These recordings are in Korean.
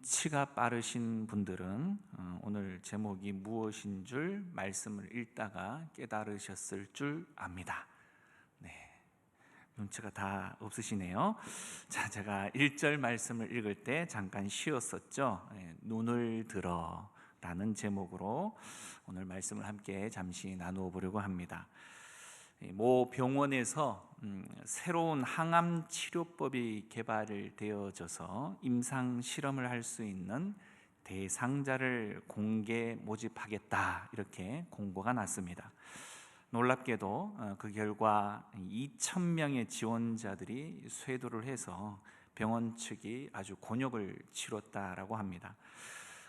눈치가 빠르신 분들은 오늘 제목이 무엇인 줄 말씀을 읽다가 깨달으셨을 줄 압니다. 네, 눈치가 다 없으시네요. 자, 제가 1절 말씀을 읽을 때 잠깐 쉬었었죠. 눈을 들어 라는 제목으로 오늘 말씀을 함께 잠시 나누어 보려고 합니다. 모 병원에서 새로운 항암 치료법이 개발되어져서 임상 실험을 할 수 있는 대상자를 공개 모집하겠다, 이렇게 공고가 났습니다. 놀랍게도 그 결과 2,000명의 지원자들이 쇄도를 해서 병원 측이 아주 곤욕을 치렀다라고 합니다.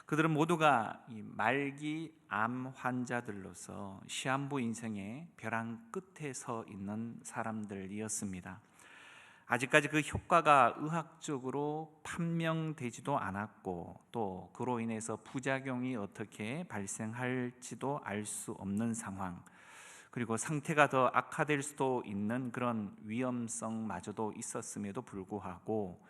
그들은 모두가 말기 암 환자들로서 시한부 인생의 벼랑 끝에 서 있는 사람들이었습니다. 아직까지 그 효과가 의학적으로 판명되지도 않았고, 또 그로 인해서 부작용이 어떻게 발생할지도 알 수 없는 상황, 그리고 상태가 더 악화될 수도 있는 그런 위험성마저도 있었음에도 불구하고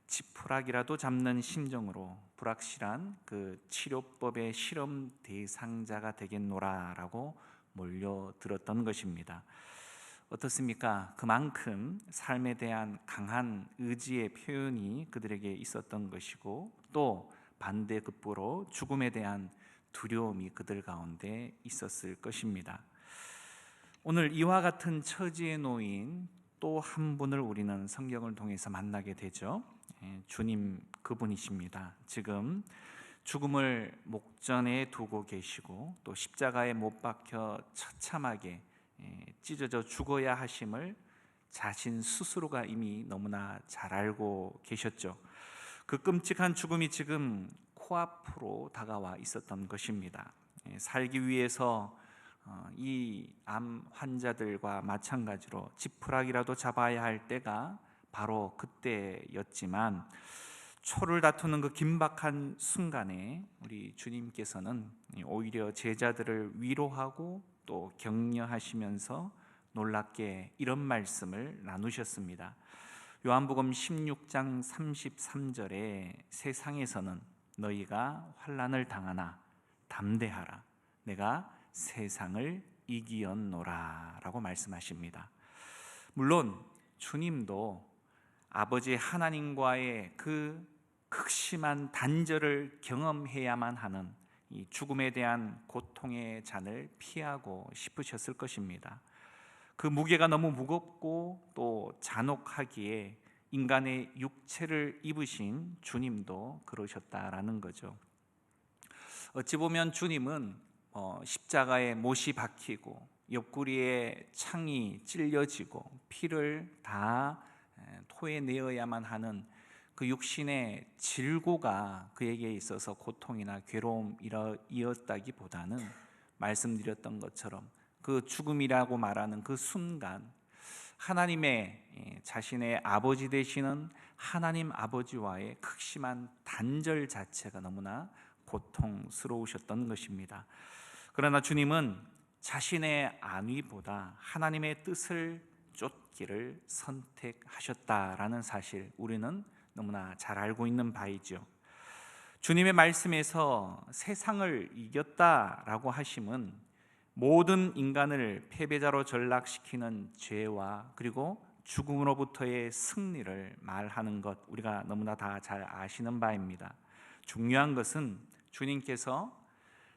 지푸라기라도 잡는 심정으로 불확실한 그 치료법의 실험 대상자가 되겠노라라고 몰려들었던 것입니다. 어떻습니까? 그만큼 삶에 대한 강한 의지의 표현이 그들에게 있었던 것이고, 또 반대급부로 죽음에 대한 두려움이 그들 가운데 있었을 것입니다. 오늘 이와 같은 처지에 놓인 또 한 분을 우리는 성경을 통해서 만나게 되죠. 주님, 그분이십니다. 지금 죽음을 목전에 두고 계시고, 또 십자가에 못 박혀 처참하게 찢어져 죽어야 하심을 자신 스스로가 이미 너무나 잘 알고 계셨죠. 그 끔찍한 죽음이 지금 코앞으로 다가와 있었던 것입니다. 살기 위해서 이 암 환자들과 마찬가지로 지푸라기라도 잡아야 할 때가 바로 그때였지만, 초를 다투는 그 긴박한 순간에 우리 주님께서는 오히려 제자들을 위로하고 또 격려하시면서 놀랍게 이런 말씀을 나누셨습니다. 요한복음 16장 33절에 세상에서는 너희가 환난을 당하나 담대하라, 내가 세상을 이기었노라 라고 말씀하십니다. 물론 주님도 아버지 하나님과의 그 극심한 단절을 경험해야만 하는 이 죽음에 대한 고통의 잔을 피하고 싶으셨을 것입니다. 그 무게가 너무 무겁고 또 잔혹하기에 인간의 육체를 입으신 주님도 그러셨다라는 거죠. 어찌 보면 주님은 십자가에 못이 박히고 옆구리에 창이 찔려지고 피를 다 토해내어야만 하는 그 육신의 질고가 그에게 있어서 고통이나 괴로움이었다기보다는, 말씀드렸던 것처럼 그 죽음이라고 말하는 그 순간 하나님의 자신의 아버지 되시는 하나님 아버지와의 극심한 단절 자체가 너무나 고통스러우셨던 것입니다. 그러나 주님은 자신의 안위보다 하나님의 뜻을 쫓기를 선택하셨다라는 사실, 우리는 너무나 잘 알고 있는 바이죠. 주님의 말씀에서 세상을 이겼다라고 하심은 모든 인간을 패배자로 전락시키는 죄와 그리고 죽음으로부터의 승리를 말하는 것, 우리가 너무나 다 잘 아시는 바입니다. 중요한 것은 주님께서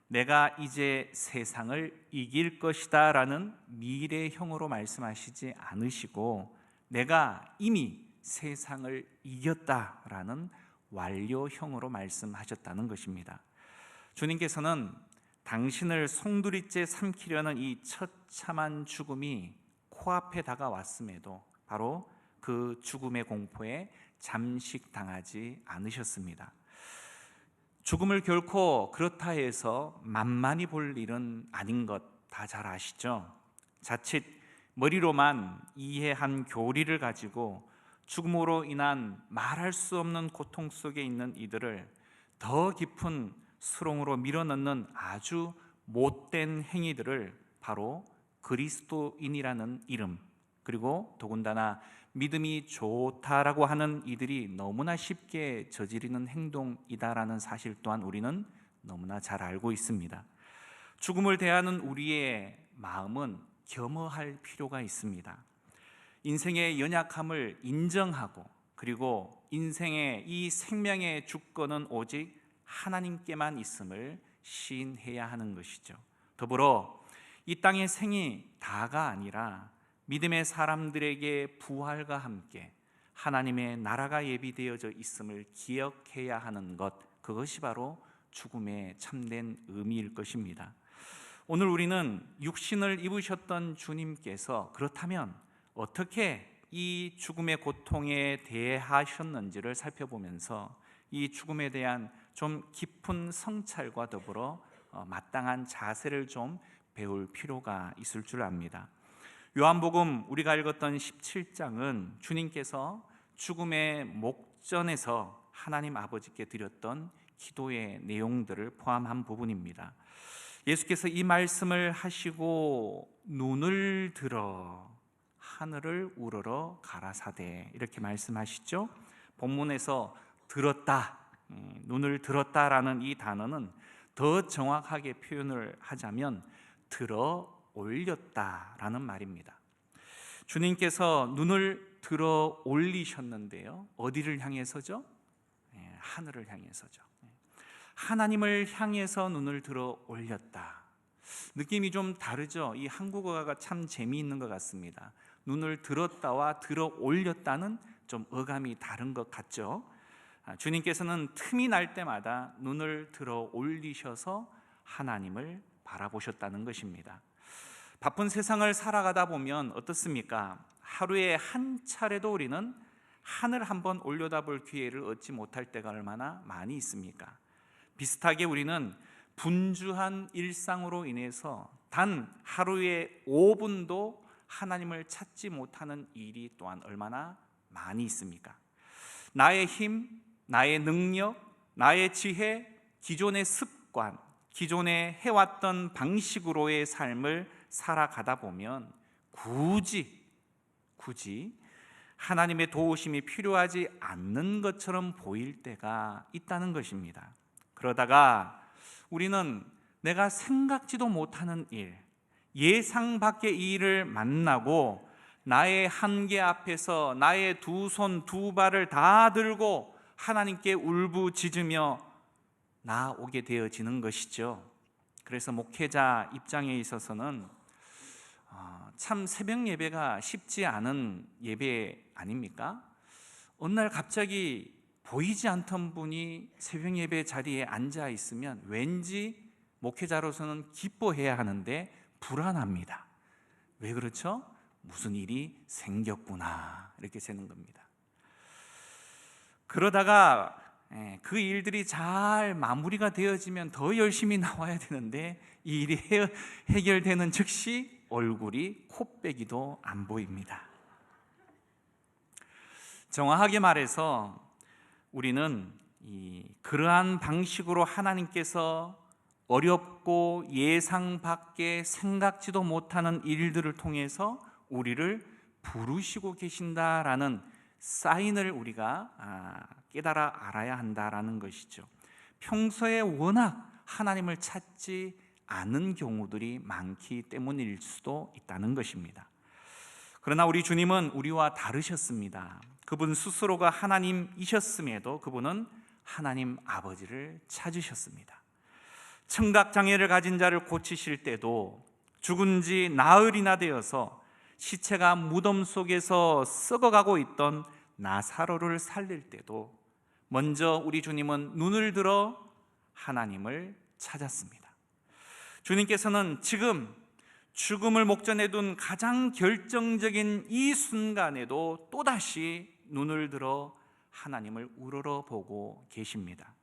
내가 이제 세상을 이길 것이다 라는 미래형으로 말씀하시지 않으시고, 내가 이미 세상을 이겼다 라는 완료형으로 말씀하셨다는 것입니다. 주님께서는 당신을 송두리째 삼키려는 이 처참한 죽음이 코앞에 다가왔음에도 바로 그 죽음의 공포에 잠식당하지 않으셨습니다. 죽음을 결코 그렇다 해서 만만히 볼 일은 아닌 것 다 잘 아시죠? 자칫 머리로만 이해한 교리를 가지고 죽음으로 인한 말할 수 없는 고통 속에 있는 이들을 더 깊은 수렁으로 밀어넣는 아주 못된 행위들을 바로 그리스도인이라는 이름, 그리고 더군다나 믿음이 좋다라고 하는 이들이 너무나 쉽게 저지르는 행동이다라는 사실 또한 우리는 너무나 잘 알고 있습니다. 죽음을 대하는 우리의 마음은 겸허할 필요가 있습니다. 인생의 연약함을 인정하고, 그리고 인생의 이 생명의 주권은 오직 하나님께만 있음을 시인해야 하는 것이죠. 더불어 이 땅의 생이 다가 아니라 믿음의 사람들에게 부활과 함께 하나님의 나라가 예비되어져 있음을 기억해야 하는 것, 그것이 바로 죽음의 참된 의미일 것입니다. 오늘 우리는 육신을 입으셨던 주님께서 그렇다면 어떻게 이 죽음의 고통에 대하셨는지를 살펴보면서 이 죽음에 대한 좀 깊은 성찰과 더불어 마땅한 자세를 좀 배울 필요가 있을 줄 압니다. 요한복음 우리가 읽었던 17장은 주님께서 죽음의 목전에서 하나님 아버지께 드렸던 기도의 내용들을 포함한 부분입니다. 예수께서 이 말씀을 하시고 눈을 들어 하늘을 우러러 가라사대, 이렇게 말씀하시죠. 본문에서 들었다, 눈을 들었다라는 이 단어는 더 정확하게 표현을 하자면 들어 올렸다라는 말입니다. 주님께서 눈을 들어 올리셨는데요, 어디를 향해서죠? 하늘을 향해서죠. 하나님을 향해서 눈을 들어 올렸다. 느낌이 좀 다르죠? 이 한국어가 참 재미있는 것 같습니다. 눈을 들었다와 들어 올렸다는 좀 어감이 다른 것 같죠? 주님께서는 틈이 날 때마다 눈을 들어 올리셔서 하나님을 바라보셨다는 것입니다. 바쁜 세상을 살아가다 보면 어떻습니까? 하루에 한 차례도 우리는 하늘 한번 올려다볼 기회를 얻지 못할 때가 얼마나 많이 있습니까? 비슷하게 우리는 분주한 일상으로 인해서 단 하루에 5분도 하나님을 찾지 못하는 일이 또한 얼마나 많이 있습니까? 나의 힘, 나의 능력, 나의 지혜, 기존의 습관, 기존에 해왔던 방식으로의 삶을 살아가다 보면 굳이 하나님의 도우심이 필요하지 않는 것처럼 보일 때가 있다는 것입니다. 그러다가 우리는 내가 생각지도 못하는 일, 예상 밖의 일을 만나고 나의 한계 앞에서 나의 두 손 두 발을 다 들고 하나님께 울부짖으며 나오게 되어지는 것이죠. 그래서 목회자 입장에 있어서는 참 새벽 예배가 쉽지 않은 예배 아닙니까? 어느 날 갑자기 보이지 않던 분이 새벽 예배 자리에 앉아 있으면 왠지 목회자로서는 기뻐해야 하는데 불안합니다. 왜 그렇죠? 무슨 일이 생겼구나, 이렇게 되는 겁니다. 그러다가 그 일들이 잘 마무리가 되어지면 더 열심히 나와야 되는데 이 일이 해결되는 즉시 얼굴이 코빼기도 안 보입니다. 정확하게 말해서 우리는 그러한 방식으로 하나님께서 어렵고 예상 밖의 생각지도 못하는 일들을 통해서 우리를 부르시고 계신다라는 사인을 우리가 깨달아 알아야 한다라는 것이죠. 평소에 워낙 하나님을 찾지 않은 경우들이 많기 때문일 수도 있다는 것입니다. 그러나 우리 주님은 우리와 다르셨습니다. 그분 스스로가 하나님이셨음에도 그분은 하나님 아버지를 찾으셨습니다. 청각장애를 가진 자를 고치실 때도, 죽은 지 나흘이나 되어서 시체가 무덤 속에서 썩어가고 있던 나사로를 살릴 때도 먼저 우리 주님은 눈을 들어 하나님을 찾았습니다. 주님께서는 지금 죽음을 목전에 둔 가장 결정적인 이 순간에도 또다시 눈을 들어 하나님을 우러러보고 계십니다.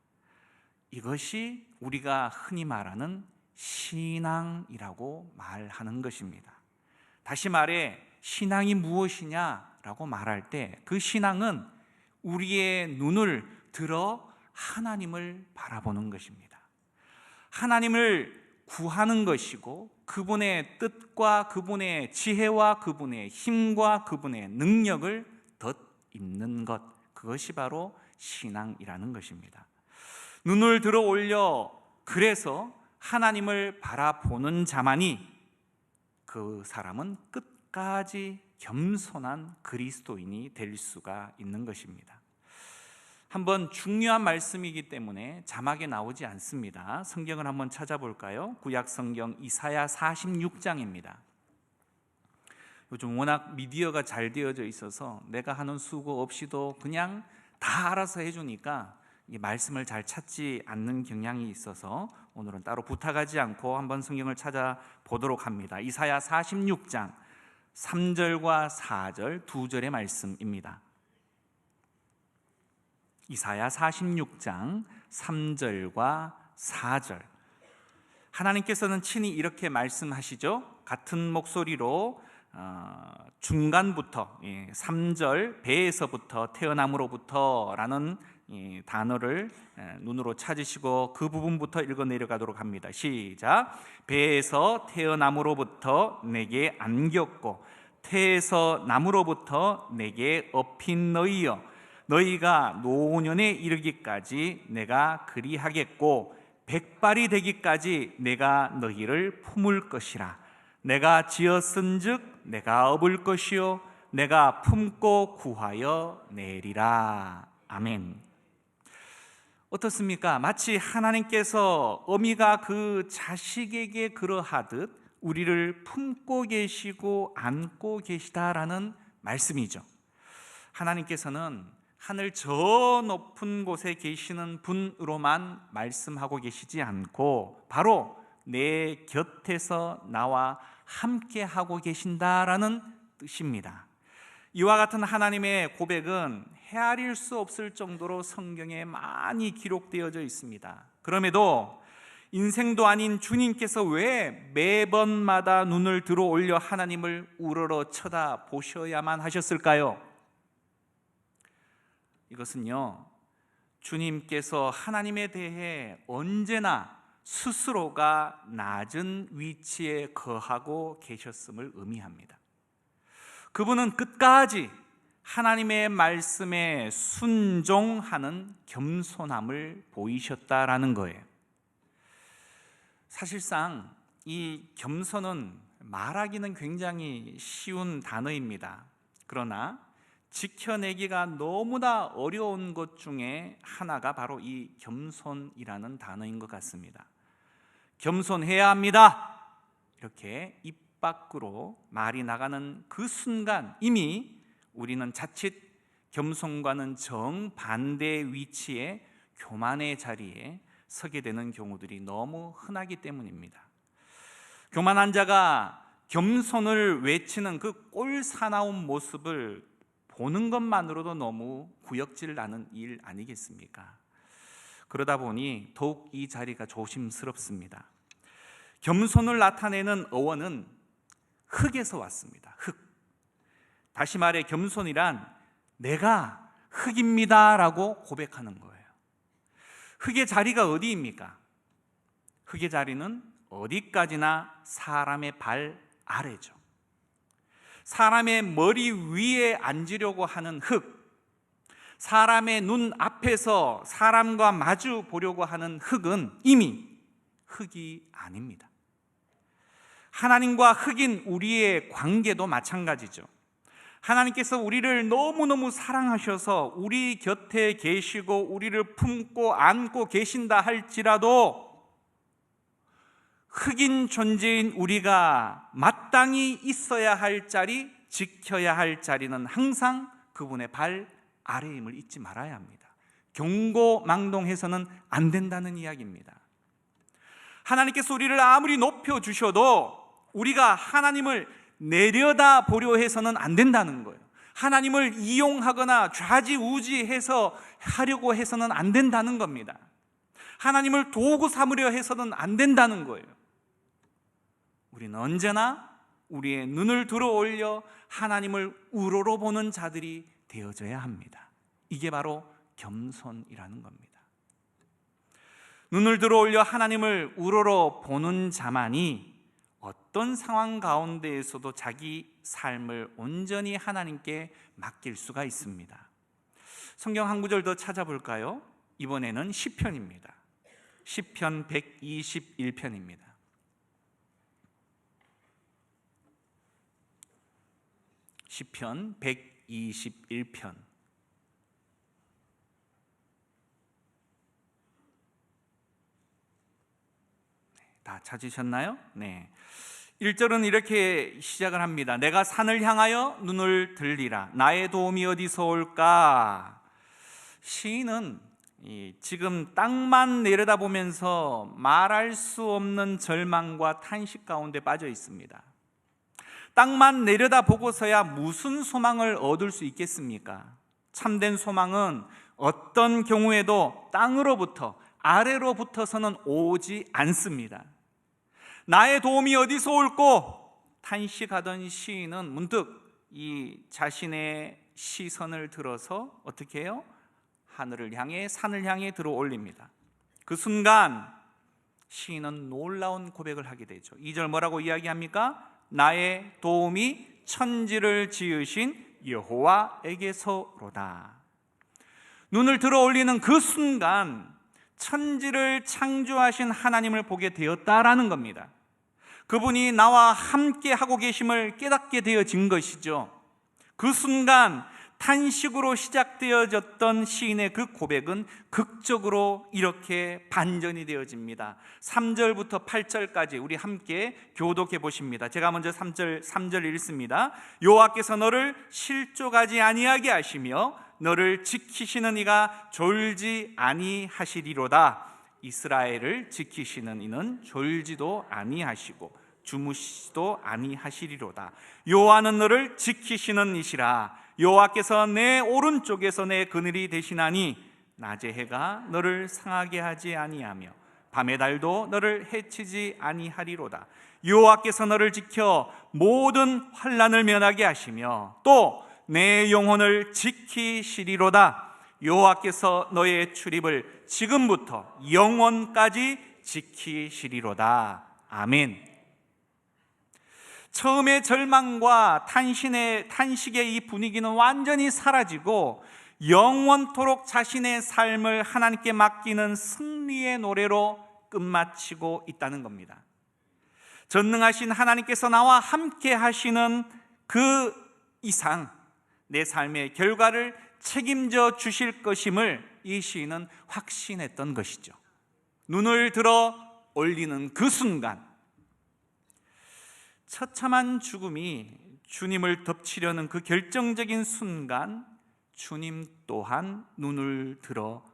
이것이 우리가 흔히 말하는 신앙이라고 말하는 것입니다. 다시 말해 신앙이 무엇이냐라고 말할 때 그 신앙은 우리의 눈을 들어 하나님을 바라보는 것입니다. 하나님을 구하는 것이고 그분의 뜻과 그분의 지혜와 그분의 힘과 그분의 능력을 있는 것, 그것이 바로 신앙이라는 것입니다. 눈을 들어 올려 그래서 하나님을 바라보는 자만이 그 사람은 끝까지 겸손한 그리스도인이 될 수가 있는 것입니다. 한번 중요한 말씀이기 때문에 자막에 나오지 않습니다. 성경을 한번 찾아볼까요? 구약 성경 이사야 46장입니다. 요즘 워낙 미디어가 잘 되어져 있어서 내가 하는 수고 없이도 그냥 다 알아서 해주니까 이 말씀을 잘 찾지 않는 경향이 있어서 오늘은 따로 부탁하지 않고 한번 성경을 찾아보도록 합니다. 이사야 46장 3절과 4절 두 절의 말씀입니다. 이사야 46장 3절과 4절, 하나님께서는 친히 이렇게 말씀하시죠. 같은 목소리로 중간부터 3절 배에서부터 태어남으로부터 라는 단어를 눈으로 찾으시고 그 부분부터 읽어 내려가도록 합니다. 시작. 배에서 태어남으로부터 내게 안겼고 태에서 남으로부터 내게 업힌 너희여, 너희가 노년에 이르기까지 내가 그리하겠고 백발이 되기까지 내가 너희를 품을 것이라. 내가 지었은즉 내가 업을 것이요 내가 품고 구하여 내리라. 아멘. 어떻습니까? 마치 하나님께서 어미가 그 자식에게 그러하듯 우리를 품고 계시고 안고 계시다라는 말씀이죠. 하나님께서는 하늘 저 높은 곳에 계시는 분으로만 말씀하고 계시지 않고 바로 내 곁에서 나와 함께 하고 계신다라는 뜻입니다. 이와 같은 하나님의 고백은 헤아릴 수 없을 정도로 성경에 많이 기록되어져 있습니다. 그럼에도 인생도 아닌 주님께서 왜 매번마다 눈을 들어 올려 하나님을 우러러 쳐다보셔야만 하셨을까요? 이것은요, 주님께서 하나님에 대해 언제나 스스로가 낮은 위치에 거하고 계셨음을 의미합니다. 그분은 끝까지 하나님의 말씀에 순종하는 겸손함을 보이셨다라는 거예요. 사실상 이 겸손은 말하기는 굉장히 쉬운 단어입니다. 그러나 지켜내기가 너무나 어려운 것 중에 하나가 바로 이 겸손이라는 단어인 것 같습니다. 겸손해야 합니다. 이렇게 입 밖으로 말이 나가는 그 순간 이미 우리는 자칫 겸손과는 정반대의 위치에 교만의 자리에 서게 되는 경우들이 너무 흔하기 때문입니다. 교만한 자가 겸손을 외치는 그 꼴사나운 모습을 보는 것만으로도 너무 구역질 나는 일 아니겠습니까? 그러다 보니 더욱 이 자리가 조심스럽습니다. 겸손을 나타내는 어원은 흙에서 왔습니다. 흙. 다시 말해 겸손이란 내가 흙입니다 라고 고백하는 거예요. 흙의 자리가 어디입니까? 흙의 자리는 어디까지나 사람의 발 아래죠. 사람의 머리 위에 앉으려고 하는 흙, 사람의 눈 앞에서 사람과 마주 보려고 하는 흙은 이미 흙이 아닙니다. 하나님과 흙인 우리의 관계도 마찬가지죠. 하나님께서 우리를 너무너무 사랑하셔서 우리 곁에 계시고 우리를 품고 안고 계신다 할지라도 흙인 존재인 우리가 마땅히 있어야 할 자리, 지켜야 할 자리는 항상 그분의 발 아래임을 잊지 말아야 합니다. 경고망동해서는 안 된다는 이야기입니다. 하나님께서 우리를 아무리 높여주셔도 우리가 하나님을 내려다 보려 해서는 안 된다는 거예요. 하나님을 이용하거나 좌지우지해서 하려고 해서는 안 된다는 겁니다. 하나님을 도구 삼으려 해서는 안 된다는 거예요. 우리는 언제나 우리의 눈을 들어 올려 하나님을 우러러 보는 자들이 되어져야 합니다. 이게 바로 겸손이라는 겁니다. 눈을 들어 올려 하나님을 우러러 보는 자만이 어떤 상황 가운데에서도 자기 삶을 온전히 하나님께 맡길 수가 있습니다. 성경 한 구절 더 찾아볼까요? 이번에는 시편입니다. 시편 121편입니다. 시편 121편. 다 찾으셨나요? 네. 1절은 이렇게 시작을 합니다. 내가 산을 향하여 눈을 들리라. 나의 도움이 어디서 올까? 시인은 지금 땅만 내려다보면서 말할 수 없는 절망과 탄식 가운데 빠져 있습니다. 땅만 내려다보고서야 무슨 소망을 얻을 수 있겠습니까? 참된 소망은 어떤 경우에도 땅으로부터, 아래로부터서는 오지 않습니다. 나의 도움이 어디서 올꼬? 탄식하던 시인은 문득 이 자신의 시선을 들어서 어떻게 해요? 하늘을 향해, 산을 향해 들어 올립니다. 그 순간 시인은 놀라운 고백을 하게 되죠. 2절 뭐라고 이야기합니까? 나의 도움이 천지를 지으신 여호와에게서로다. 눈을 들어 올리는 그 순간 천지를 창조하신 하나님을 보게 되었다라는 겁니다. 그분이 나와 함께 하고 계심을 깨닫게 되어진 것이죠. 그 순간 탄식으로 시작되어졌던 시인의 그 고백은 극적으로 이렇게 반전이 되어집니다. 3절부터 8절까지 우리 함께 교독해 보십니다. 제가 먼저 3절 읽습니다. 여호와께서 너를 실족하지 아니하게 하시며 너를 지키시는 이가 졸지 아니하시리로다. 이스라엘을 지키시는 이는 졸지도 아니하시고 주무시지도 아니하시리로다. 여호와는 너를 지키시는 이시라. 여호와께서 내 오른쪽에서 내 그늘이 되시나니 낮의 해가 너를 상하게 하지 아니하며 밤의 달도 너를 해치지 아니하리로다. 여호와께서 너를 지켜 모든 환난을 면하게 하시며 또 내 영혼을 지키시리로다. 여호와께서 너의 출입을 지금부터 영원까지 지키시리로다. 아멘. 처음의 절망과 탄식의 이 분위기는 완전히 사라지고 영원토록 자신의 삶을 하나님께 맡기는 승리의 노래로 끝마치고 있다는 겁니다. 전능하신 하나님께서 나와 함께 하시는 그 이상 내 삶의 결과를 책임져 주실 것임을 이 시인은 확신했던 것이죠. 눈을 들어 올리는 그 순간, 처참한 죽음이 주님을 덮치려는 그 결정적인 순간, 주님 또한 눈을 들어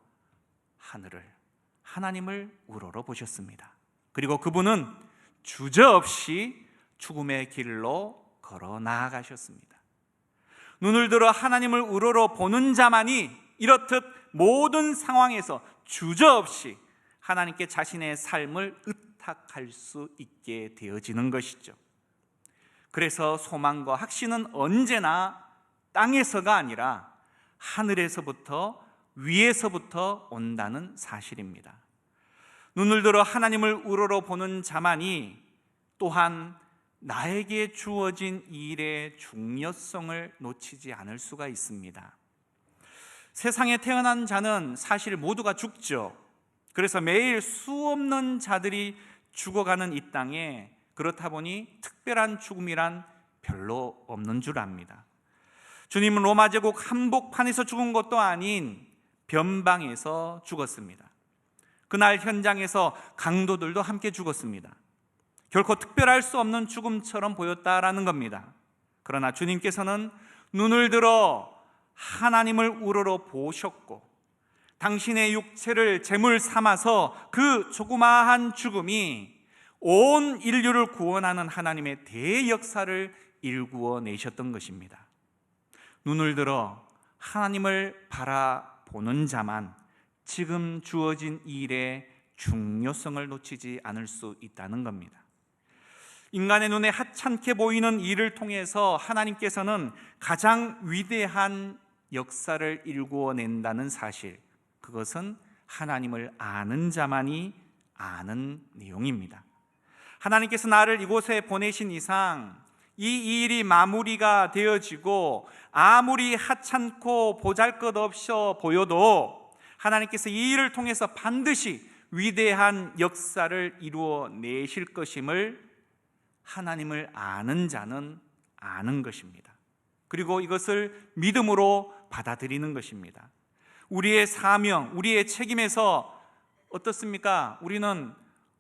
하나님을 우러러 보셨습니다. 그리고 그분은 주저없이 죽음의 길로 걸어 나아가셨습니다. 눈을 들어 하나님을 우러러 보는 자만이 이렇듯 모든 상황에서 주저없이 하나님께 자신의 삶을 의탁할 수 있게 되어지는 것이죠. 그래서 소망과 확신은 언제나 땅에서가 아니라 하늘에서부터, 위에서부터 온다는 사실입니다. 눈을 들어 하나님을 우러러 보는 자만이 또한 나에게 주어진 일의 중요성을 놓치지 않을 수가 있습니다. 세상에 태어난 자는 사실 모두가 죽죠. 그래서 매일 수없는 자들이 죽어가는 이 땅에 그렇다 보니 특별한 죽음이란 별로 없는 줄 압니다. 주님은 로마 제국 한복판에서 죽은 것도 아닌 변방에서 죽었습니다. 그날 현장에서 강도들도 함께 죽었습니다. 결코 특별할 수 없는 죽음처럼 보였다라는 겁니다. 그러나 주님께서는 눈을 들어 하나님을 우러러 보셨고 당신의 육체를 제물 삼아서 그 조그마한 죽음이 온 인류를 구원하는 하나님의 대역사를 일구어 내셨던 것입니다. 눈을 들어 하나님을 바라보는 자만 지금 주어진 일의 중요성을 놓치지 않을 수 있다는 겁니다. 인간의 눈에 하찮게 보이는 일을 통해서 하나님께서는 가장 위대한 역사를 일구어 낸다는 사실, 그것은 하나님을 아는 자만이 아는 내용입니다. 하나님께서 나를 이곳에 보내신 이상 이 일이 마무리가 되어지고 아무리 하찮고 보잘것없어 보여도 하나님께서 이 일을 통해서 반드시 위대한 역사를 이루어 내실 것임을 하나님을 아는 자는 아는 것입니다. 그리고 이것을 믿음으로 받아들이는 것입니다. 우리의 사명, 우리의 책임에서 어떻습니까? 우리는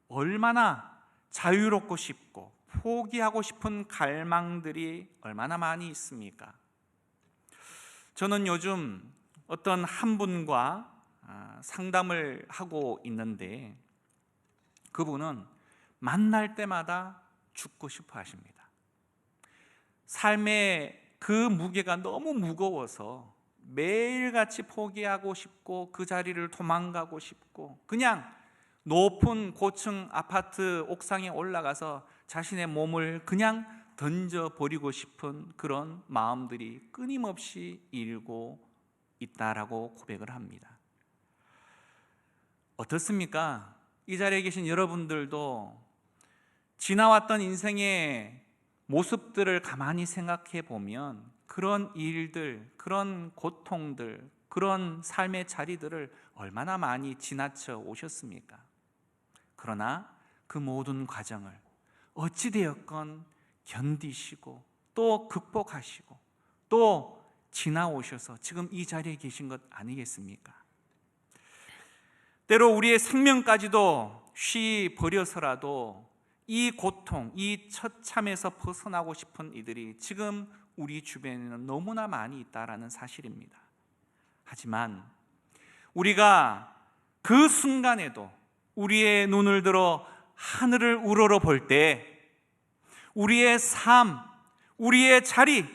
얼마나 자유롭고 싶고 포기하고 싶은 갈망들이 얼마나 많이 있습니까? 저는 요즘 어떤 한 분과 상담을 하고 있는데 그분은 만날 때마다 죽고 싶어 하십니다. 삶의 그 무게가 너무 무거워서 매일같이 포기하고 싶고 그 자리를 도망가고 싶고 그냥 높은 고층 아파트 옥상에 올라가서 자신의 몸을 그냥 던져버리고 싶은 그런 마음들이 끊임없이 일고 있다라고 고백을 합니다. 어떻습니까? 이 자리에 계신 여러분들도 지나왔던 인생의 모습들을 가만히 생각해 보면 그런 일들, 그런 고통들, 그런 삶의 자리들을 얼마나 많이 지나쳐 오셨습니까? 그러나 그 모든 과정을 어찌되었건 견디시고 또 극복하시고 또 지나오셔서 지금 이 자리에 계신 것 아니겠습니까? 때로 우리의 생명까지도 쉬버려서라도 이 고통, 이 처참에서 벗어나고 싶은 이들이 지금 우리 주변에는 너무나 많이 있다라는 사실입니다. 하지만 우리가 그 순간에도 우리의 눈을 들어 하늘을 우러러 볼 때 우리의 삶, 우리의 자리,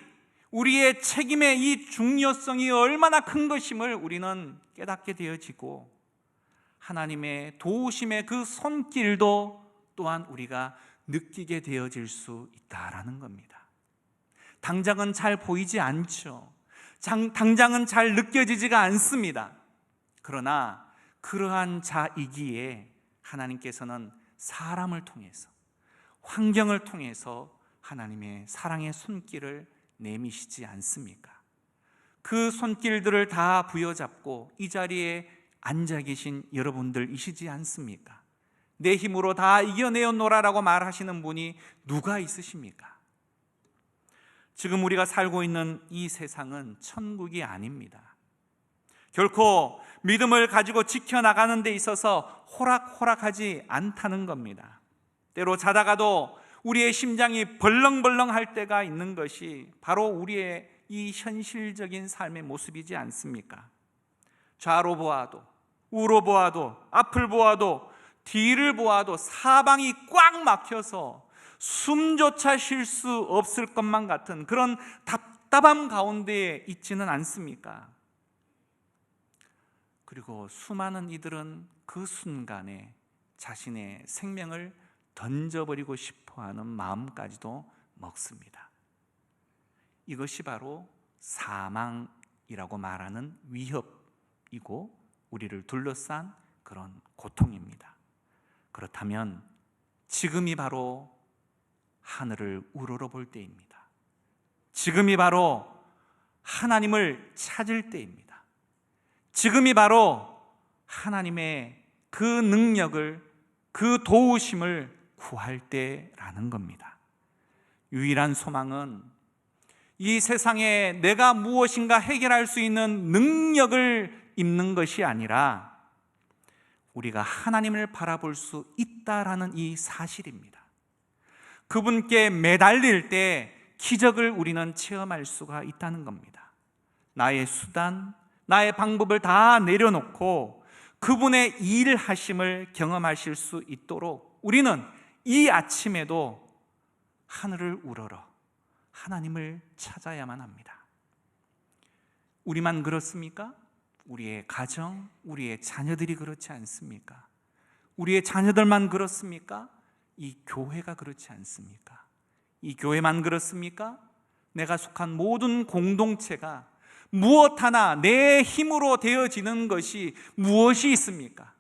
우리의 책임의 이 중요성이 얼마나 큰 것임을 우리는 깨닫게 되어지고 하나님의 도우심의 그 손길도 또한 우리가 느끼게 되어질 수 있다라는 겁니다. 당장은 잘 보이지 않죠. 당장은 잘 느껴지지가 않습니다. 그러나 그러한 자이기에 하나님께서는 사람을 통해서 환경을 통해서 하나님의 사랑의 손길을 내미시지 않습니까? 그 손길들을 다 부여잡고 이 자리에 앉아 계신 여러분들이시지 않습니까? 내 힘으로 다 이겨내었노라라고 말하시는 분이 누가 있으십니까? 지금 우리가 살고 있는 이 세상은 천국이 아닙니다. 결코 믿음을 가지고 지켜나가는 데 있어서 호락호락하지 않다는 겁니다. 때로 자다가도 우리의 심장이 벌렁벌렁할 때가 있는 것이 바로 우리의 이 현실적인 삶의 모습이지 않습니까? 좌로 보아도 우로 보아도 앞을 보아도 뒤를 보아도 사방이 꽉 막혀서 숨조차 쉴 수 없을 것만 같은 그런 답답함 가운데에 있지는 않습니까? 그리고 수많은 이들은 그 순간에 자신의 생명을 던져버리고 싶어하는 마음까지도 먹습니다. 이것이 바로 사망이라고 말하는 위협이고 우리를 둘러싼 그런 고통입니다. 그렇다면 지금이 바로 하늘을 우러러 볼 때입니다. 지금이 바로 하나님을 찾을 때입니다. 지금이 바로 하나님의 그 능력을, 그 도우심을 구할 때라는 겁니다. 유일한 소망은 이 세상에 내가 무엇인가 해결할 수 있는 능력을 입는 것이 아니라 우리가 하나님을 바라볼 수 있다라는 이 사실입니다. 그분께 매달릴 때 기적을 우리는 체험할 수가 있다는 겁니다. 나의 수단, 나의 방법을 다 내려놓고 그분의 일하심을 경험하실 수 있도록 우리는 이 아침에도 하늘을 우러러 하나님을 찾아야만 합니다. 우리만 그렇습니까? 우리의 가정, 우리의 자녀들이 그렇지 않습니까? 우리의 자녀들만 그렇습니까? 이 교회가 그렇지 않습니까? 이 교회만 그렇습니까? 내가 속한 모든 공동체가 무엇 하나 내 힘으로 되어지는 것이 무엇이 있습니까?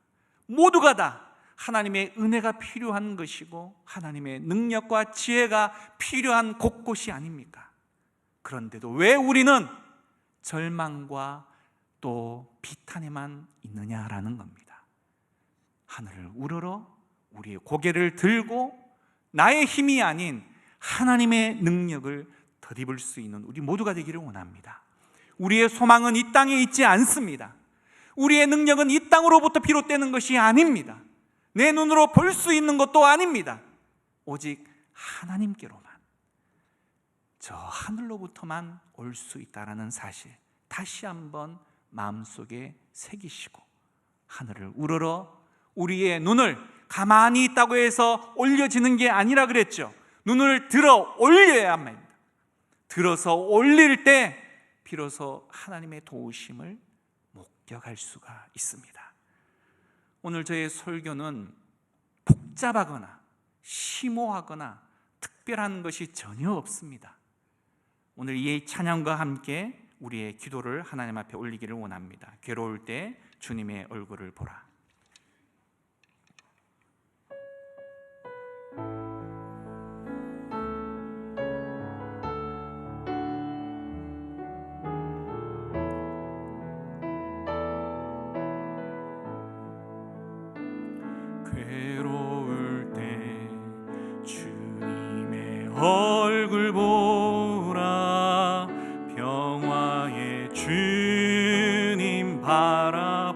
모두가 다 하나님의 은혜가 필요한 것이고 하나님의 능력과 지혜가 필요한 곳곳이 아닙니까? 그런데도 왜 우리는 절망과 또 비탄에만 있느냐라는 겁니다. 하늘을 우러러 우리의 고개를 들고 나의 힘이 아닌 하나님의 능력을 덧입을 수 있는 우리 모두가 되기를 원합니다. 우리의 소망은 이 땅에 있지 않습니다. 우리의 능력은 이 땅으로부터 비롯되는 것이 아닙니다. 내 눈으로 볼 수 있는 것도 아닙니다. 오직 하나님께로만, 저 하늘로부터만 올 수 있다는 사실 다시 한번 마음속에 새기시고 하늘을 우러러 우리의 눈을 가만히 있다고 해서 올려지는 게 아니라 그랬죠. 눈을 들어 올려야 합니다. 들어서 올릴 때 비로소 하나님의 도우심을 목격할 수가 있습니다. 오늘 저의 설교는 복잡하거나 심오하거나 특별한 것이 전혀 없습니다. 오늘 이 찬양과 함께 우리의 기도를 하나님 앞에 올리기를 원합니다. 괴로울 때 주님의 얼굴을 보라. 괴로울 때 주님의 얼굴 보라. 평화의 주님 바라보아라.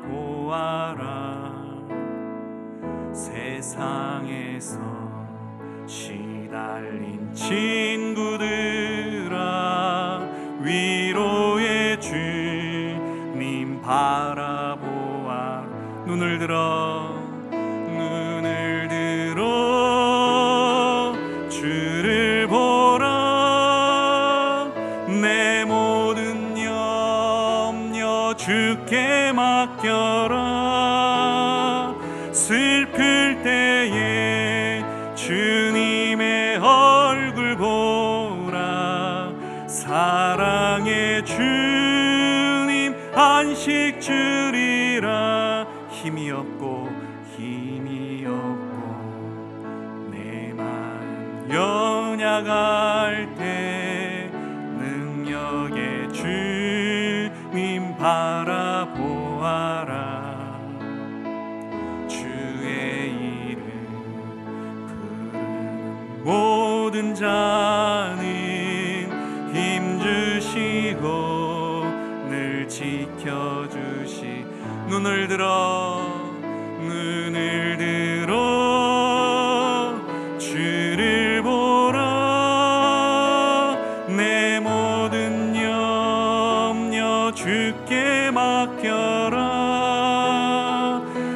세상에서 시달린 친구들아, 위로의 주님 바라보아라. 눈을 들어 주를 보라. 내 모든 염려 주께 맡겨라. 슬플 때에 주님의 얼굴 보라. 사랑의 주님 안식 주리라. 힘이 없고 내 마음 연약할 때 능력의 주님 바라보아라. 주의 이름 부르는 모든 자는 힘주시고 늘 지켜주시. 눈을 들어 주를 보라. 내 모든 염려 주께 맡겨라.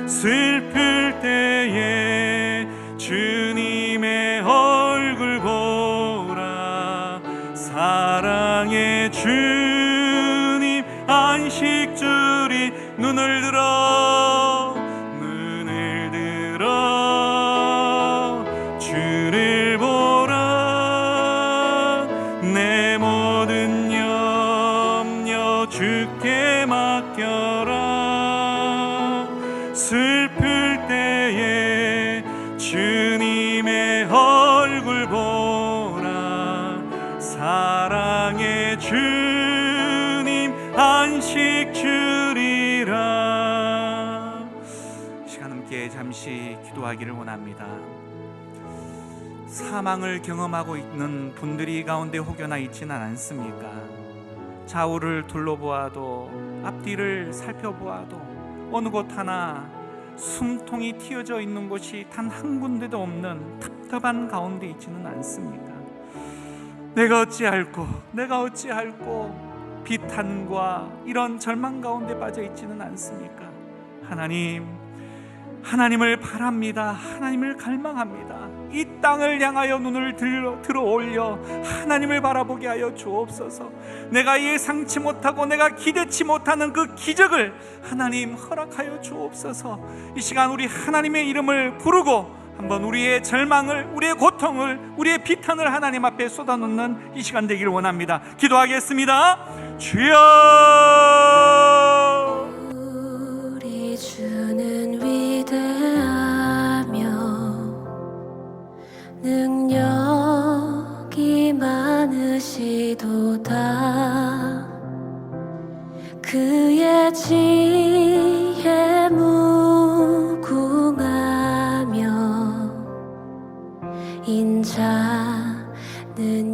슬플 때에 주님의 얼굴 보라. 사랑의 주님 안식 주리. 눈을 들어 주를 보라. 내 모든 염려 주께 맡겨라. 슬플 때에 주님의 얼굴 보라. 사랑의 주님 안식 주리라. 시간 함께 잠시 기도하기를 원합니다. 사망을 경험하고 있는 분들이 가운데 혹여나 있지는 않습니까? 좌우를 둘러보아도 앞뒤를 살펴보아도 어느 곳 하나 숨통이 틔어져 있는 곳이 단 한 군데도 없는 답답한 가운데 있지는 않습니까? 내가 어찌할꼬 비탄과 이런 절망 가운데 빠져 있지는 않습니까? 하나님을 바랍니다. 하나님을 갈망합니다. 이 땅을 향하여 눈을 들어 올려 하나님을 바라보게 하여 주옵소서. 내가 예상치 못하고 내가 기대치 못하는 그 기적을 하나님 허락하여 주옵소서. 이 시간 우리 하나님의 이름을 부르고 한번 우리의 절망을, 우리의 고통을, 우리의 비탄을 하나님 앞에 쏟아놓는 이 시간 되기를 원합니다. 기도하겠습니다. 주여, 우리 주는 위대한 능력이 많으시도다. 그의 지혜 무궁하며 인자는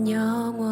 영원